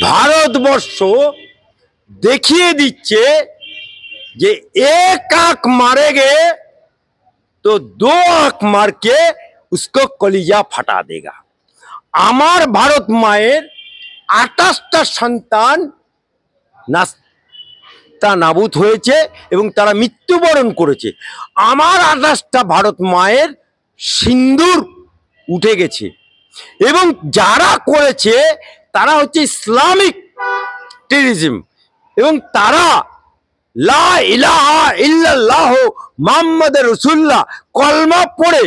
ভারতবর্ষ দেখিয়ে দিচ্ছে যে एक आंख मारेंगे तो 2 आंख मार के उसको कलिजा फटा देगा। আমার ভারত মায়ের 28টা সন্তান নাবুদ হয়েছে এবং তারা মৃত্যুবরণ করেছে। আমার 28টা ভারত মায়ের সিন্দুর উঠে গেছে এবং যারা করেছে তারা হচ্ছে ইসলামিক টেররিজম এবং তারা লা ইলাহা ইল্লাল্লাহ মুহাম্মদ রাসূলুল্লাহ কলমা পড়ে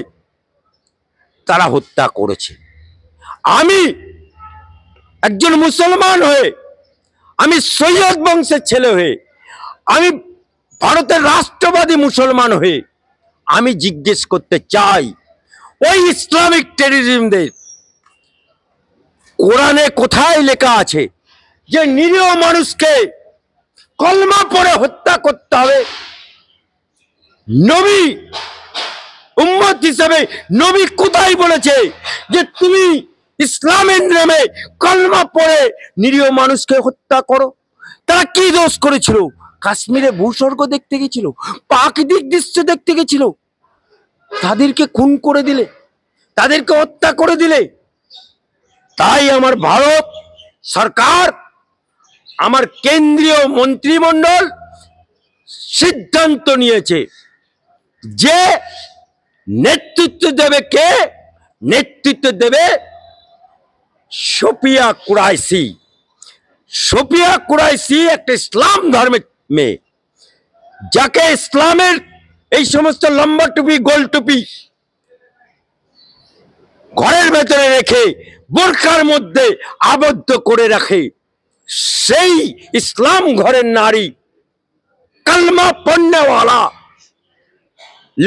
তারা হত্যা করেছে। আমি একজন মুসলমান হয়ে, আমি সৈয়দ বংশের ছেলে হয়ে, আমি ভারতের রাষ্ট্রবাদী মুসলমান হয়ে আমি জিজ্ঞেস করতে চাই, ওই ইসলামিক টেররিজমদের কোরআনে কোথায় লেখা আছে যে নিরীহ মানুষকে কলমা পড়ে হত্যা করতে হবে? নবী উম্মত হিসেবে নবী কোথায় বলেছে যে তুমি ইসলামের নামে কলমা পড়ে নিরীহ মানুষকে হত্যা করো? তারা কি দোষ করেছিল? কাশ্মীরে ভূস্বর্গ দেখতে গেছিল, প্রাকৃতিক দৃশ্য দেখতে গেছিল, তাদেরকে খুন করে দিলে, তাদেরকে হত্যা করে দিলে। তাই আমার ভারত সরকার, আমার কেন্দ্রীয় মন্ত্রিমণ্ডল সিদ্ধান্ত নিয়েছে যে নেতৃত্ব দেবে কে? নেতৃত্ব দেবে শফিয়া কুরাইশি। শফিয়া কুরাইশি একটা ইসলাম ধর্মের মেয়ে, যাকে ইসলামের এই সমস্ত লম্বা টুপি গোল টুপি ঘরের ভেতরে রেখে বোরকার মধ্যে আবদ্ধ করে রাখে, সেই ইসলাম ঘরের নারী কলমা পড়নেওয়ালা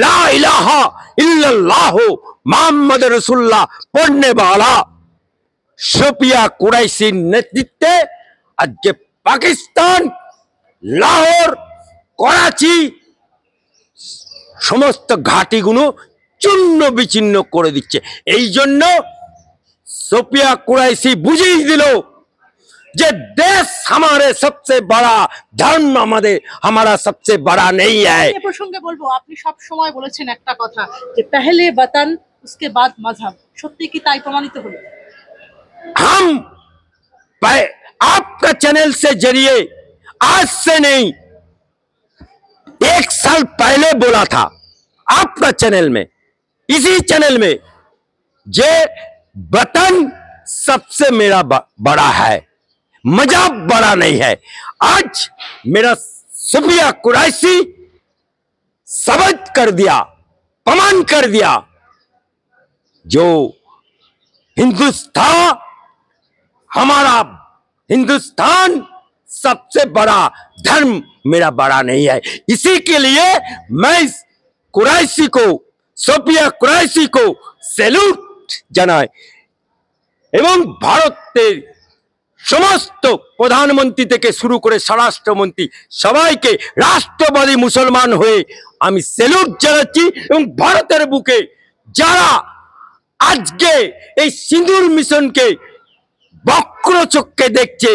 লা ইলাহা ইল্লাল্লাহ মুহাম্মদ রাসূলুল্লাহ পড়নেওয়ালা শফিয়া কুরাইশির নেতৃত্বে আজকে পাকিস্তান, লাহোর, করাচি সমস্ত ঘাটিগুলো চূর্ণ বিচ্ছিন্ন করে দিচ্ছে। এই জন্য শফিয়া কুরাইশি বুঝিয়ে দিল যে দেশ हमारे सबसे बड़ा, धर्म हमारा सबसे बड़ा नहीं है। এই প্রসঙ্গে বলবো, আপনি সব সময় বলেছেন একটা কথা যে पहले वतन उसके बाद मजहब, সত্যি কি তাই প্রমাণিত হলো? हम आपका चैनल से जरिए आज से नहीं 1 साल पहले बोला था आपका चैनल में, इसी चैनल में, जे वतन सबसे मेरा बड़ा है, मजहब बड़ा नहीं है। आज मेरा शफिया कुरैशी साबित कर दिया, प्रमाण कर दिया, जो हिंदुस्तान, हमारा हिंदुस्तान सबसे बड़ा धर्म मेरा बड़ा नहीं है। इसी के लिए मैं कुरैशी को, शफिया कुरैशी को सैल्यूट জানাই এবং ভারতের সমস্ত প্রধানমন্ত্রী থেকে শুরু করে স্বরাষ্ট্রমন্ত্রী সবাইকে রাষ্ট্রবাদী মুসলমান হয়ে আমি স্যালুট জানাচ্ছি। এবং ভারতের বুকে যারা আজকে এই সিঁদুর মিশনকে বক্র চক্ষে দেখছে,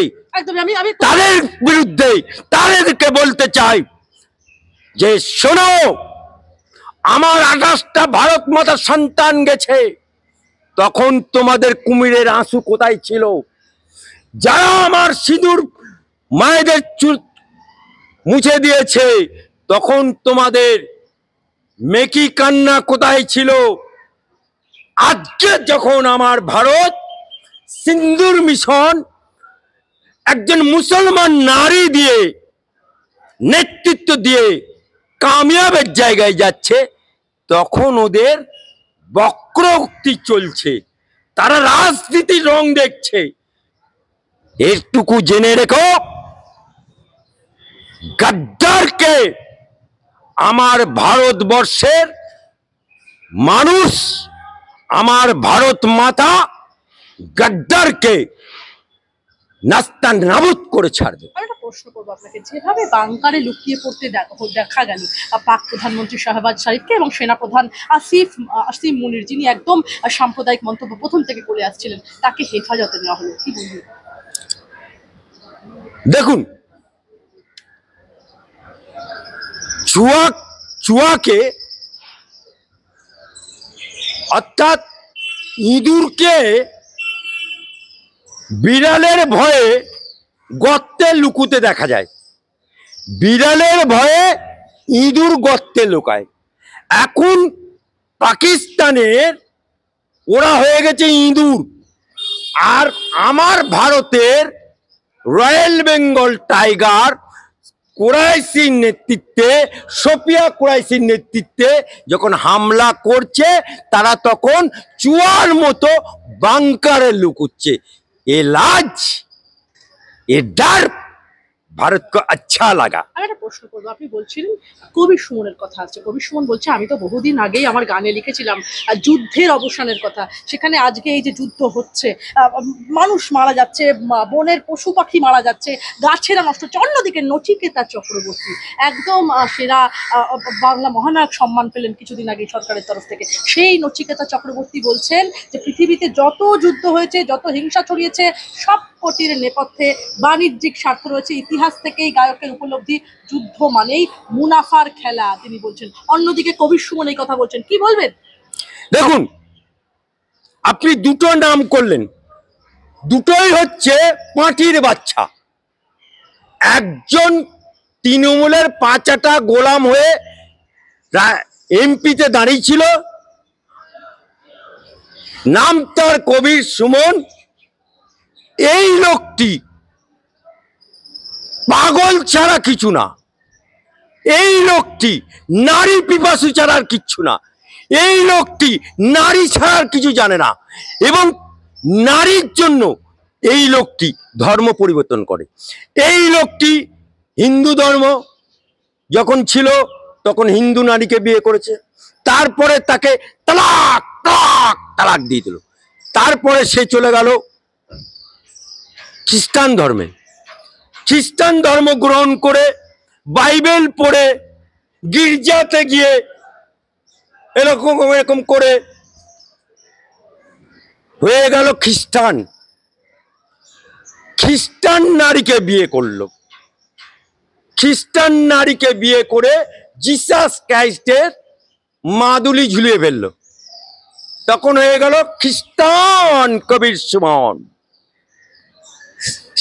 তাদের বিরুদ্ধে তাদেরকে বলতে চাই যে শোনো, আমার 28টা ভারত মাতার সন্তান গেছে, তখন তোমাদের কুমিরের আঁসু কোথায় ছিল? যারা আমার সিঁদুর মায়েদের চুল মুছে দিয়েছে, তখন তোমাদের মেকি কান্না কোথায় ছিল? আজকে যখন আমার ভারত সিন্দুর মিশন একজন মুসলমান নারী দিয়ে নেতৃত্ব দিয়ে কামিয়াবের জায়গায় যাচ্ছে, তখন ওদের বক্রোক্তি চলছে, তারা রাজনীতির রং দেখছে। এটুকু জেনে রেখো, গদ্দারকে আমার ভারতবর্ষের মানুষ, আমার ভারত মাতা গদ্দারকে নাস্তা নাবুদ করে ছাড়বে। একটা প্রশ্ন করবো আপনাকে, যেভাবে বাংকারে লুকিয়ে পড়তে দেখা গেল পাক প্রধানমন্ত্রী শাহবাজ শরীফকে এবং সেনাপ্রধান আসিফ মুনির, যিনি একদম সাম্প্রদায়িক মন্তব্য প্রথম থেকে করে আসছিলেন, তাকে হেফাজতে নেওয়া হলো, কি বলবেন? দেখুন, চুয়াকে অর্থাৎ ইঁদুরকে বিড়ালের ভয়ে গর্তে লুকুতে দেখা যায়, বিড়ালের ভয়ে ইঁদুর গর্তে লুকায়। এখন পাকিস্তানের ওরা হয়ে গেছে ইঁদুর, আর আমার ভারতের রয়্যাল বেঙ্গল টাইগার কুরাইশির নেতৃত্বে, সোফিয়া কুরাইশির নেতৃত্বে যখন হামলা করছে, তারা তখন চুয়ার মতো বাংকারে লুকুচ্ছে। এ লাজ, এ ডার ভারত को अच्छा लगा। আমি একটা প্রশ্ন করবো, আপনি বলছিলেন কবির সুমনের কথা আছে, কবির সুমন বলছে আমি তো বহুদিন আগেই আমার গানে লিখেছিলাম যুদ্ধের অবসানের কথা, সেখানে আজকে এই যে যুদ্ধ হচ্ছে, মানুষ মারা যাচ্ছে, বনের পশু পাখি মারা যাচ্ছে, গাছেরা নষ্ট হচ্ছে, অন্যদিকে নচিকেতা চক্রবর্তী একদম সেরা বাংলা মহানায়ক সম্মান পেলেন কিছুদিন আগে সরকারের তরফ থেকে। সেই নচিকেতা চক্রবর্তী বলছেন যে পৃথিবীতে যত যুদ্ধ হয়েছে, যত হিংসা ছড়িয়েছে, সব কটির নেপথ্যে বাণিজ্যিক স্বার্থ রয়েছে। ইতিহাস থেকেই গায়কের উপলব্ধি, যুদ্ধ মানেই মুনাফার খেলা, তিনি বলছেন। অন্যদিকে কবির সুমন এই কথা বলছেন, কি বলবেন? দেখুন, আপনি দুটো নাম করলেন, দুটোই হচ্ছে পাঁটির বাচ্চা। একজন তৃণমূলের পাঁচাটা গোলাম হয়ে এমপিতে দাঁড়িয়েছিল, নাম তার কবির সুমন। এই লোকটি পাগল ছাড়া কিছু না, এই লোকটি নারী পিপাসু ছাড়া আর কিচ্ছু না, এই লোকটি নারী ছাড়া আর কিছু জানে না, এবং নারীর জন্য এই লোকটি ধর্ম পরিবর্তন করে। এই লোকটি হিন্দু ধর্ম যখন ছিল তখন হিন্দু নারীকে বিয়ে করেছে, তারপরে তাকে তালাক তালাক তালাক দিয়ে দিল, তারপরে সে চলে গেল খ্রিস্টান ধর্মে, খ্রিস্টান ধর্ম গ্রহণ করে বাইবেল পড়ে গির্জাতে গিয়ে এরকম এরকম করে হয়ে গেল খ্রিস্টান। খ্রিস্টান নারীকে বিয়ে করলো, খ্রিস্টান নারীকে বিয়ে করে জিসাস ক্রাইস্টের মাদুলি ঝুলিয়ে ফেললো, তখন হয়ে গেল খ্রিস্টান কবির সুমন।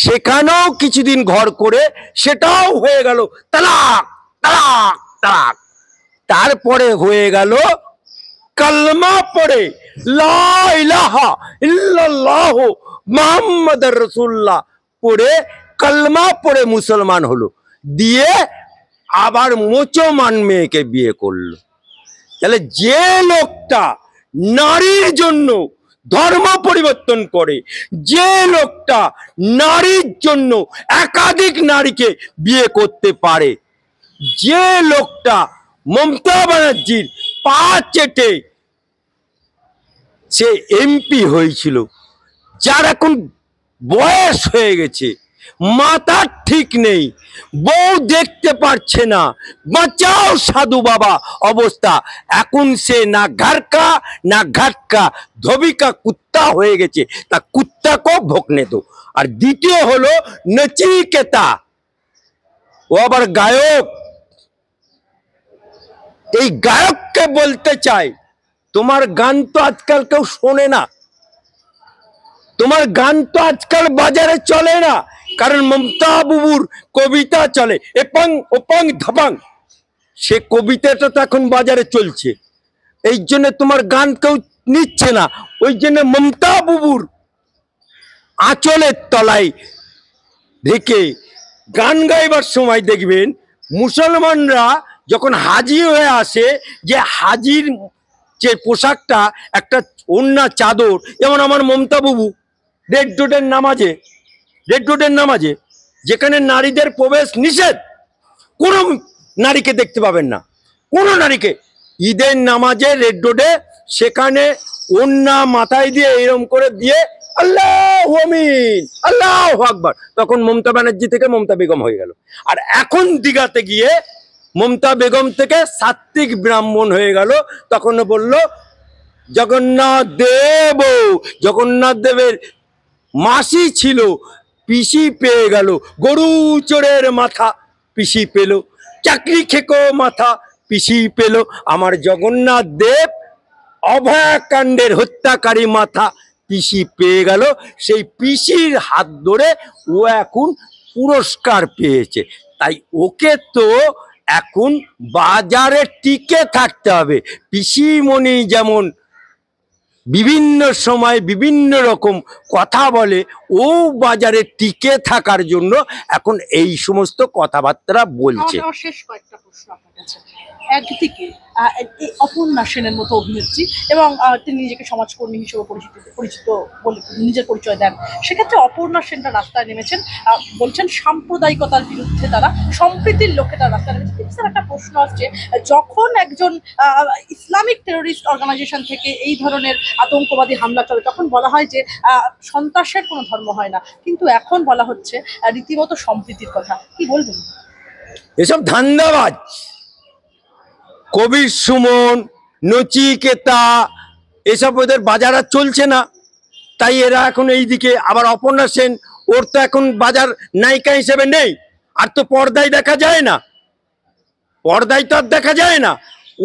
সেখানেও কিছুদিন ঘর করে সেটাও হয়ে গেল তালাক তালাক তালাক। তারপরে হয়ে গেল কলমা পড়ে লা ইলাহা ইল্লাল্লাহু মুহাম্মাদুর রাসূলুল্লাহ পড়ে কলমা পড়ে মুসলমান হলো, দিয়ে আবার মুসলমান মেয়েকে বিয়ে করলো। তাহলে যে লোকটা নারীর জন্য ধর্ম পরিবর্তন করে, যে লোকটা নারীর জন্য একাধিক নারীকে বিয়ে করতে পারে, যে লোকটা মমতা ব্যানার্জির পা চেটে সে এমপি হয়েছিল, যার এখন বয়স হয়ে গেছে, মাথার ঠিক নেই, বউ দেখতে পারছে না, বাঁচাও সাধু বাবা অবস্থা, এখন সে না ঘরকা না ঘাটকা ধোবিকা কুত্তা হয়ে গেছে, তা কুত্তাকেও ভোকনে দো। আর দ্বিতীয় হলো নচিকেতা, ও আবার গায়ক। এই গায়ককে বলতে চাই, তোমার গান তো আজকাল কেউ শোনে না, তোমার গান তো আজকাল বাজারে চলে না, কারণ মমতা বুবুর কবিতা চলে, এপাং ওপাং ধাপাং, সে কবিতাটা তো এখন বাজারে চলছে, এই জন্য তোমার গান কেউ নিচ্ছে না। ওই জন্য মমতা বুবুর আঁচলের তলায় রেখে গান গাইবার সময় দেখবেন মুসলমানরা যখন হাজি হয়ে আসে, যে হাজির যে পোশাকটা একটা ওড়না চাদর, যেমন আমার মমতা বুবু রেড রোডের নামাজে যেখানে নারীদের প্রবেশ নিষেধ, কোনো নারীকে দেখতে পাবেন না, কোনো নারীকে, ঈদের নামাজে রেড রোডে সেখানে ওড়না মাথায় দিয়ে এরকম করে দিয়ে আল্লাহু আমিন আল্লাহু আকবার, তখন মমতা ব্যানার্জি থেকে মমতা বেগম হয়ে গেল। আর এখন দীঘাতে গিয়ে মমতা বেগম থেকে সাত্বিক ব্রাহ্মণ হয়ে গেল, তখন বলল জগন্নাথ দেবের মাসি ছিল পিসি পেয়ে গেল, গরু চোরের মাথা পিসি পেল, চাকরি খেকো মাথা পিসি পেল, আমার জগন্নাথ দেব অভয়াকাণ্ডের হত্যাকারী মাথা পিসি পেয়ে গেল। সেই পিসির হাত ধরে ও এখন পুরস্কার পেয়েছে। তাই ওকে তো এখন বাজারে টিকে থাকতে হবে। পিসিমণি যেমন বিভিন্ন সময় বিভিন্ন রকম কথা বলে, ও বাজারে টিকে থাকার জন্য এখন এই সমস্ত কথাবার্তা বলছে। আমার শেষ কয়েকটা প্রশ্ন আপনার কাছে। একদিকে এই অপর্ণা সেনের মতো অভিনেত্রী এবং তিনি নিজেকে সমাজকর্মী হিসেবে পরিচিত বলে নিজের পরিচয় দেন, সেক্ষেত্রে অপর্ণা সেনরা রাস্তায় নেমেছেন, বলছেন সাম্প্রদায়িকতার বিরুদ্ধে তারা, সম্প্রীতির লক্ষ্যে তারা রাস্তায় নেমেছেন। কিন্তু স্যার একটা প্রশ্ন আসছে, যখন একজন ইসলামিক টেরোরিস্ট অর্গানাইজেশন থেকে এই ধরনের আতঙ্কবাদী হামলা চলে, তখন বলা হয় যে সন্ত্রাসের কোনো ধর্ম হয় না, কিন্তু এখন বলা হচ্ছে রীতিমতো সম্প্রীতির কথা। কি বলবেন? এসব ধান্দাবাজ। কবির সুমন, নচিকেতা, এসব ওদের বাজার আর চলছে না, তাই এরা এখন এইদিকে। আবার অপর্ণা সেন, ওর তো এখন বাজার নায়িকা হিসেবে নেই, আর তো পর্দায় দেখা যায় না, পর্দায় তো আর দেখা যায় না।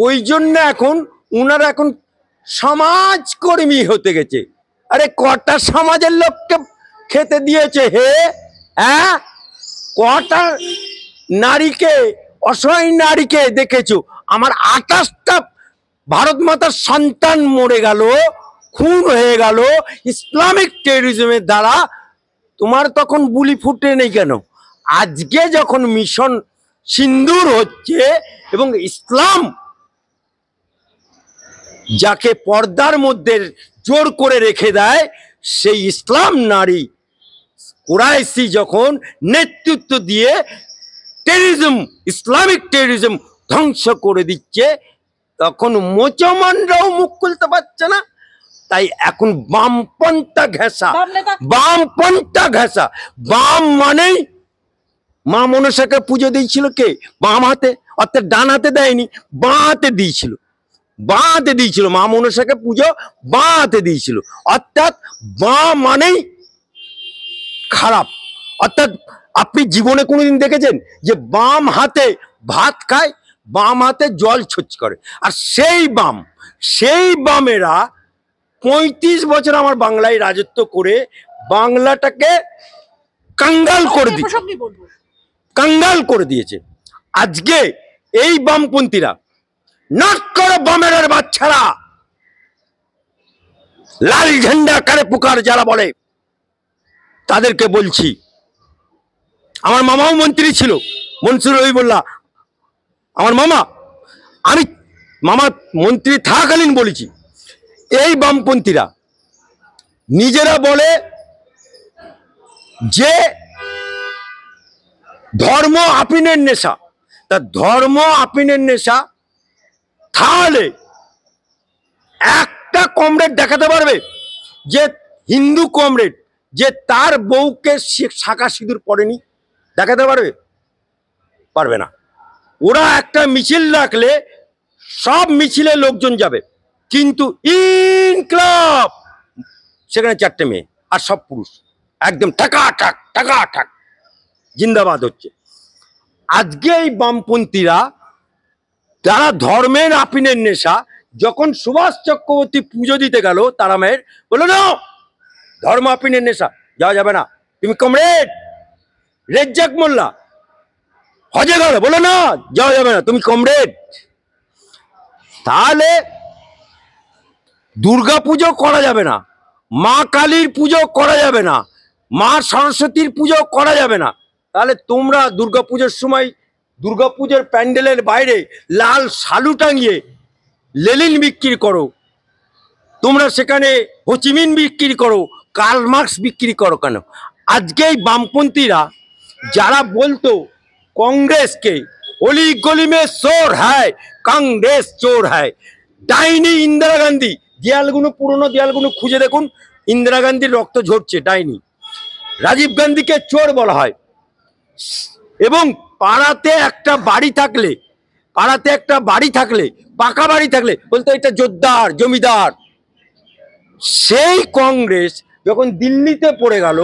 ওই জন্য এখন উনারা এখন সমাজকর্মী হতে গেছে। আরে কটা সমাজের লোককে খেতে দিয়েছে হে? হ্যাঁ, কটা নারীকে, অসহায় নারীকে দেখেছো? আমার 28টা ভারত মাতার সন্তান মরে গেল, খুন হয়ে গেল ইসলামিক টেররিজমের দ্বারা। তোমার তখন বুলি ফুটে নেই কেন? আজকে যখন মিশন সিন্দুর হচ্ছে এবং ইসলাম যাকে পর্দার মধ্যে জোর করে রেখে দেয়, সেই ইসলাম নারী কুরাইশি যখন নেতৃত্ব দিয়ে টেররিজম, ইসলামিক টেররিজম ধ্বংস করে দিচ্ছে, তখন মুসলমানরাও মুখ খুলতে পারছে না। তাই এখন বামপন্থা ঘেঁষা, বামপন্থা ঘেঁষা। বাম মানেই মা মনসাকে পুজো দিয়েছিল কে? বাম হাতে, অর্থাৎ ডান হাতে দেয়নি, বাঁ হাতে দিয়েছিল, বাঁ হাতে দিয়েছিল। মা মনসাকে পুজো বাঁ হাতে দিয়েছিল, অর্থাৎ বাঁ মানেই খারাপ। অর্থাৎ আপনি জীবনে কোনোদিন দেখেছেন যে বাম হাতে ভাত খায়, বাম হাতে জল ছচ করে? আর সেই বামেরা 35 বছর আমার বাংলায় রাজত্ব করে বাংলাটাকে কাঙ্গাল করে দিয়েছে, কাঙ্গাল করে দিয়েছে। আজকে এই বামপন্থীরা, নাক করে বামের বাচ্চারা, লাল ঝান্ডা কারে পুকার যারা বলে, তাদেরকে বলছি, আমার মামাও মন্ত্রী ছিল, মনসুর রহিবুল্লাহ আমার মামা, আমি মামা মন্ত্রী থাকাকালীন বলেছি, এই বামপন্থীরা নিজেরা বলে যে ধর্ম আপিনের নেশা। তা ধর্ম আপিনের নেশা, তাহলে একটা কমরেড দেখাতে পারবে যে হিন্দু কমরেড যে তার বউকে শাঁখা সিঁদুর পড়েনি? দেখাতে পারবে? পারবে না। ওরা একটা মিছিল রাখলে সব মিছিলে লোকজন যাবে, কিন্তু ইনকলাব সেখানে 4টে মেয়ে আর সব পুরুষ, একদম ঠাকা ঠাক জিন্দাবাদ হচ্ছে। আজকে এই বামপন্থীরা যারা ধর্মের আপিনের নেশা, যখন সুভাষ চক্রবর্তী পুজো দিতে গেল তারা মেয়ের, বললো না ধর্ম আপিনের নেশা, যাওয়া যাবে না। তুমি কমরেড রেজ্জাক মোল্লা হজে গেল, বলো না যাওয়া যাবে না, তুমি কমরেড। তাহলে দুর্গা পুজো করা যাবে না, মা কালীর পুজো করা যাবে না, মা সরস্বতীর পুজো করা যাবে না। তাহলে তোমরা দুর্গাপুজোর সময় দুর্গাপুজোর প্যান্ডেলের বাইরে লাল শালু টাঙিয়ে লেলিন বিক্রি করো, তোমরা সেখানে হোচিমিন বিক্রি করো, কার্ল মার্কস বিক্রি করো কেন? আজকে এই বামপন্থীরা যারা বলতো কংগ্রেসকে অলি গলি মে চোর হ্যায়, কংগ্রেস চোর হ্যায়, ডাইনি ইন্দিরা গান্ধী, দেয়ালগুলো পুরনো দেয়ালগুলো খুঁজে দেখুন, ইন্দিরা গান্ধীর রক্ত ঝরছে, ডাইনি। রাজীব গান্ধীকে চোর বলা হয়। এবং পাড়াতে একটা বাড়ি থাকলে, পাকা বাড়ি থাকলে বলতো এটা জোরদার জমিদার। সেই কংগ্রেস যখন দিল্লিতে পড়ে গেল,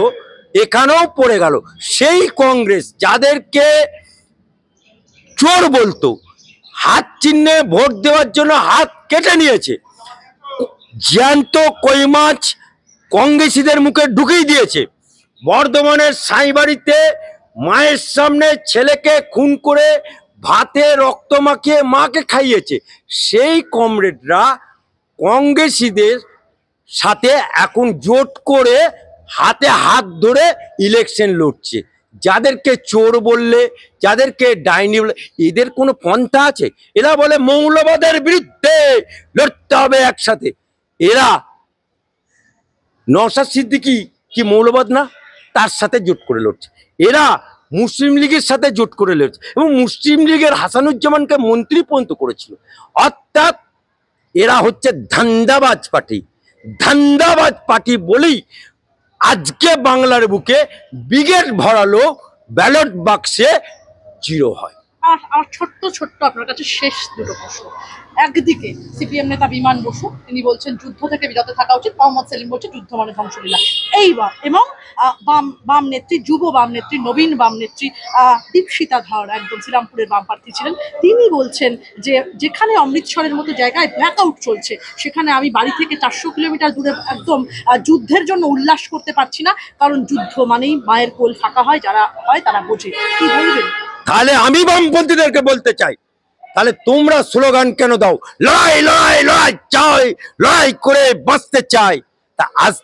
এখানেও পড়ে গেল। সেই কংগ্রেস যাদেরকে চোর বলতো, হাত চিহ্নে ভোট দেওয়ার জন্য হাত কেটে নিয়েছে, জ্যান্ত কই মাছ কংগ্রেসীদের মুখে ঢুকিয়ে দিয়েছে। বর্ধমানের সাঁইবাড়িতে মায়ের সামনে ছেলেকে খুন করে ভাতে রক্ত মাখিয়ে মাকে খাইয়েছে। সেই কমরেডরা কংগ্রেসীদের সাথে এখন জোট করে হাতে হাত ধরে ইলেকশন লড়ছে। যাদেরকে চোর বললে, যাদেরকে ডাইনি বললে, এদের কোনো পন্থা আছে? এরা বলে মৌলবাদের বিরুদ্ধে লড়তে হবে একসাথে। এরা নওশাদ সিদ্দিকী কি মৌলবাদ না? তার সাথে জোট করে লড়ছে। এরা মুসলিম লীগের সাথে জোট করে লড়ছে এবং মুসলিম লীগের হাসানুজ্জামানকে মন্ত্রী পর্যন্ত করেছিল। অর্থাৎ এরা হচ্ছে ধান্দাবাজ পার্টি। ধান্দাবাজ পার্টি বলেই আজকে বাংলার বুকে ব্রিগেড ভরালো ব্যালট বাক্সে জিরো হয়। আর ছোট্ট আপনার কাছে শেষ দুটো প্রশ্ন। একদিকে সিপিএম নেতা বিমান বসু তিনি বলছেন যুদ্ধ থেকে বিরত থাকা উচিত, মোহাম্মদ সেলিম বলছে যুদ্ধ মানে ধ্বংসলীলা। এইবার এবং বাম নেত্রী, যুব বাম নেত্রী, নবীন বাম নেত্রী দীপশিতা ধর, একদম শ্রীরামপুরের বাম প্রার্থী ছিলেন, তিনি বলছেন যে যেখানে অমৃতসরের মতো জায়গায় ব্ল্যাকআউট চলছে, সেখানে আমি বাড়ি থেকে 400 কিলোমিটার দূরে একদম যুদ্ধের জন্য উল্লাস করতে পারছি না, কারণ যুদ্ধ মানেই মায়ের কোল ফাঁকা হয়, যারা হয় তারা বোঝে। কি বলবেন? তাহলে আমি বামপন্থীদেরকে বলতে চাই, তাহলে তোমরা স্লোগান কেন দাও লড়াই লড়াই লড়াই চাই, লড়াই করে বাঁচতে চাই? তা আজ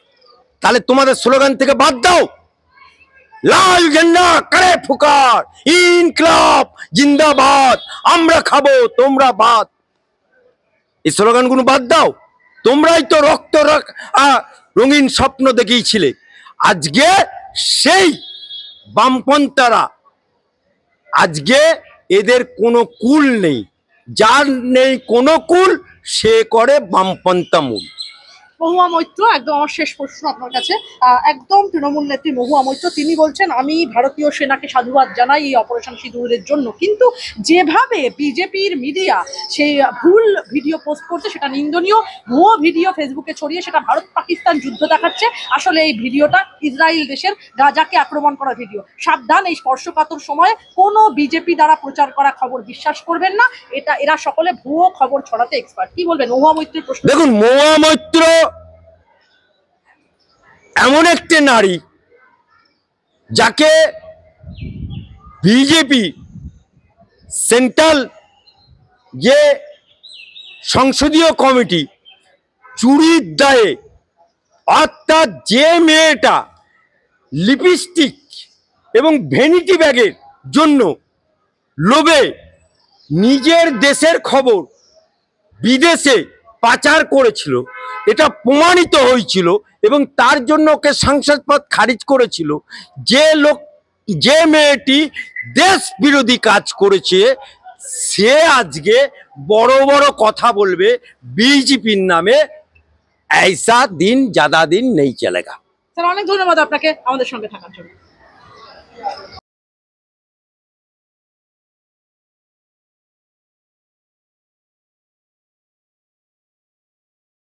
তাহলে তোমাদের স্লোগান থেকে বাদ দাও। লাল ঝান্ডা করে ফুকার, ইনকলাব জিন্দাবাদ, আমরা খাবো তোমরা বাদ, এই স্লোগানগুলো বাদ দাও। তোমরাই তো রক্ত রঙিন স্বপ্ন দেখিয়েছিলে। আজকে সেই বামপন্থারা, আজকে এদের কোনো কুল নেই, যার নেই কোনো কুল সে করে বামপন্থা মূল। মহুয়া মৈত্র, একদম আমার শেষ প্রশ্ন আপনার কাছে। একদম তৃণমূল নেত্রী মহুয়া মৈত্র তিনি বলছেন আমি ভারতীয় সেনাকে সাধুবাদ জানাই এই অপারেশন সিঁদুরের জন্য, কিন্তু যেভাবে বিজেপির মিডিয়া সেই ভুল ভিডিও পোস্ট করছে সেটা নিন্দনীয়। ভুয়ো ভিডিও ফেসবুকে ছড়িয়ে সেটা ভারত পাকিস্তান যুদ্ধ দেখাচ্ছে, আসলে এই ভিডিওটা ইসরায়েল দেশের গাজাকে আক্রমণ করা ভিডিও। সাবধান, এই স্পর্শকাতর সময়ে কোনো বিজেপি দ্বারা প্রচার করা খবর বিশ্বাস করবেন না, এরা সকলে ভুয়ো খবর ছড়াতে এক্সপার্ট। কি বলবেন মহুয়া মৈত্রের প্রশ্ন? দেখুন, মহুয়া মৈত্র এমন একটি নারী যাকে বিজেপি সেন্ট্রাল যে সংসদীয় কমিটি চুরির দায়ে, অর্থাৎ যে মেয়েটা লিপস্টিক এবং ভ্যানিটি ব্যাগের জন্য লোভে নিজের দেশের খবর বিদেশে পাচার করেছিল, এটা প্রমাণিত হয়েছিল এবং তার জন্য ওকে সাংসদ পদ খারিজ করেছিল। যে মেয়েটি দেশ বিরোধী কাজ করেছে সে আজকে বড় বড় কথা বলবে বিজেপির নামে, ऐसा दिन ज्यादा दिन नहीं चलेगा। স্যার অনেক ধন্যবাদ আপনাকে আমাদের সঙ্গে থাকার জন্য।